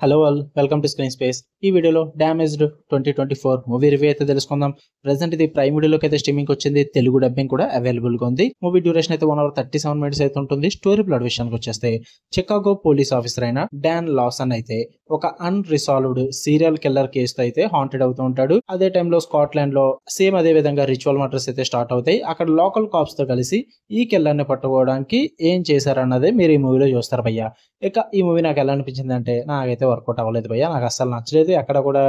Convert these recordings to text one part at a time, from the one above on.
Hello all welcome to screen space. ఈ వీడియోలో damaged 2024 movie review అయితే తెలుసుకుందాం. ప్రెసెంట్ ఇది ప్రైమ్ వీడియోలోకి అయితే స్ట్రీమింగ్ వచ్చింది. తెలుగు డబ్బింగ్ కూడా అవైలబుల్ గా ఉంది. మూవీ డ్యూరేషన్ అయితే 1 అవర్ 37 మినిట్స్ అయితే ఉంటుంది. స్టోరీ ప్లాట్ విషయానికి వచ్చేస్తే చికాగో పోలీస్ ఆఫీసర్ అయిన డాన్ లాసన్ అయితే ఒక అన్రిసాల్వ్డ్ సీరియల్ కిల్లర్ కేసుతో అయితే హాంటెడ్ అవుతూ ఉంటాడు. అదే టైంలో స్కాట్లాండ్ లో సేమ్ అదే విధంగా రిచువల్ మర్డర్స్ అయితే స్టార్ట్ అవుతాయి. అక్కడ లోకల్ కాప్స్ తో కలిసి ఈ కిల్లర్ ని పట్టుకోవడానికి ఏం చేశారన్నదే మీరు ఈ మూవీలో చూస్తారు భయ్య. ఇక ఈ మూవీ నాకు ఎలా అనిపించింది అంటే నాకైతే వర్కౌట్ అవ్వలేదు భయ్య. నాకు అస్సలు నచ్చలేదు. ఎక్కడ కూడా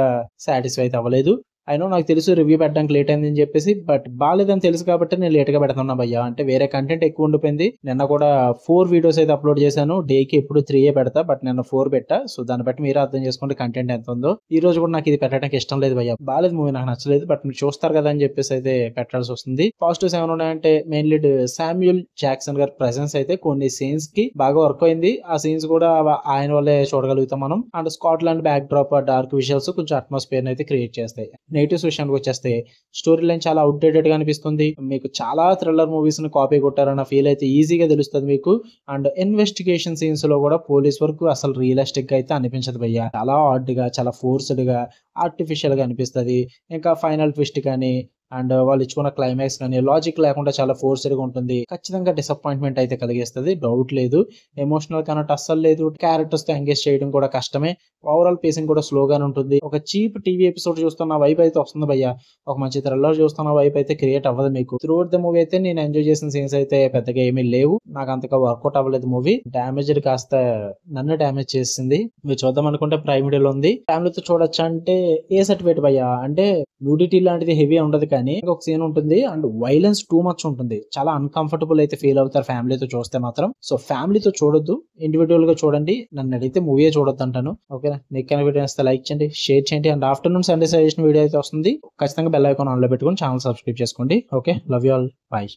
సాటిస్ఫై అయితే అవ్వలేదు. అయినా నాకు తెలుసు రివ్యూ పెట్టడానికి లేట్ అయిందని చెప్పేసి, బట్ బాగాలేదని తెలుసు కాబట్టి నేను లేట్ గా పెడుతున్నా భయ్య. అంటే వేరే కంటెంట్ ఎక్కువ ఉండిపోయింది. నిన్న కూడా 4 వీడియోస్ అయితే అప్లోడ్ చేశాను. డేకి ఎప్పుడు 3 పెడతా, బట్ నిన్న 4 పెట్టా. సో దాన్ని బట్టి మీరు అర్థం చేసుకోండి కంటెంట్ ఎంత ఉందో. ఈ రోజు కూడా నాకు ఇది పెట్టడానికి ఇష్టం లేదు భయ్య. బాగాలేదు మూవీ, నాకు నచ్చలేదు. బట్ మీరు చూస్తారు కదా అని చెప్పేసి అయితే పెట్టాల్సి వస్తుంది. పాజిటివ్స్ ఏమైనా ఉన్నాయంటే మెయిన్ లీడ్ శామ్యూల్ జాక్సన్ గారి ప్రెసెన్స్ అయితే కొన్ని సీన్స్ కి బాగా వర్క్ అయింది. ఆ సీన్స్ కూడా ఆయన వల్లే చూడగలుగుతాం మనం. And Scotland back drop, dark visuals కొంచెం అట్మాస్ఫియర్ అయితే క్రియేట్ చేస్తాయి. నెగిటివ్స్ విషయానికి వచ్చేస్తే స్టోరీ లైన్ చాలా అవుట్డేటెడ్ గా అనిపిస్తుంది. మీకు చాలా థ్రిల్లర్ మూవీస్ ని కాపీ కొట్టారన్న ఫీల్ అయితే ఈజీగా తెలుస్తుంది మీకు. అండ్ ఇన్వెస్టిగేషన్ సీన్స్ లో కూడా పోలీస్ వర్క్ అసలు రియలిస్టిక్ గా అయితే అనిపించదు భయ్య. చాలా హార్డ్ గా, చాలా ఫోర్స్డ్ గా, ఆర్టిఫిషియల్ గా అనిపిస్తుంది. ఇంకా ఫైనల్ ట్విస్ట్ కానీ అండ్ వాళ్ళు ఇచ్చుకున్న క్లైమాక్స్ కానీ లాజిక్ లేకుండా చాలా ఫోర్స్డ్ గా ఉంటుంది. ఖచ్చితంగా డిసప్పాయింట్మెంట్ అయితే కలిగిస్తుంది, డౌట్ లేదు. ఎమోషనల్ కనెక్ట్ అస్సలు లేదు. క్యారెక్టర్స్ తో ఎంగేజ్ చేయడం కూడా కష్టమే. ఓవరాల్ పేసింగ్ కూడా స్లోగానే ఉంటుంది. ఒక చీప్ టీవీ ఎపిసోడ్ చూస్తున్న వైప్ అయితే వస్తుంది భయ్య. ఒక మంచి థ్రిల్లర్ చూస్తున్న వైప్ అయితే క్రియేట్ అవ్వదు మీకు. త్రూఅవుట్ ద మూవీ అయితే నేను ఎంజాయ్ చేసిన సీన్స్ అయితే పెద్దగా ఏమీ లేవు. నాకు అంతగా వర్కౌట్ అవ్వలేదు మూవీ. డ్యామేజ్డ్ కాస్త నన్ను డ్యామేజ్ చేసింది. మీరు చూద్దాం అనుకుంటే ప్రైమ్ వీడియోలో ఉంది. ఫ్యామిలీతో చూడొచ్చు అంటే ఏ సర్టిఫికేట్ భయ్య. అంటే న్యూడిటీ లాంటిది హెవీ ఉండదు కానీ ఒక సీన్ ఉంటుంది అండ్ వైలెన్స్ టూ మచ్ ఉంటుంది. చాలా అన్కంఫర్టబుల్ అయితే ఫీల్ అవుతారు ఫ్యామిలీతో చూస్తే మాత్రం. సో ఫ్యామిలీతో చూడొద్దు, ఇండివిజువల్ గా చూడండి. నన్ను అడిగితే మూవీ చూడొద్దు అంటాను. ఓకేనా? మీకు కనుక వీడియో నచ్చితే లైక్ చేయండి, షేర్ చేయండి. And afternoon Sunday suggestion video అయితే వస్తుంది. ఖచ్చితంగా బెల్ ఐకాన్ ఆన్ లో పెట్టుకొని ఛానల్ సబ్స్క్రైబ్ చేసుకోండి. Okay, love you all, bye.